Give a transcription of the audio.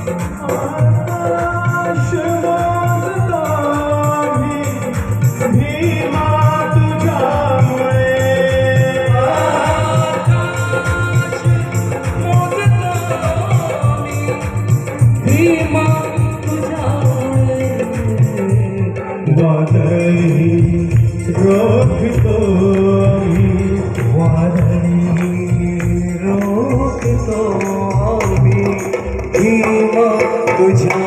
आकाश मोजता मी भीमा तुझ्यामुळे. आकाश मोजता मी भीमा तुझ्यामुळे. वादळी रोखतो मी, वादळी रोखतो मी भीमा तुझ्या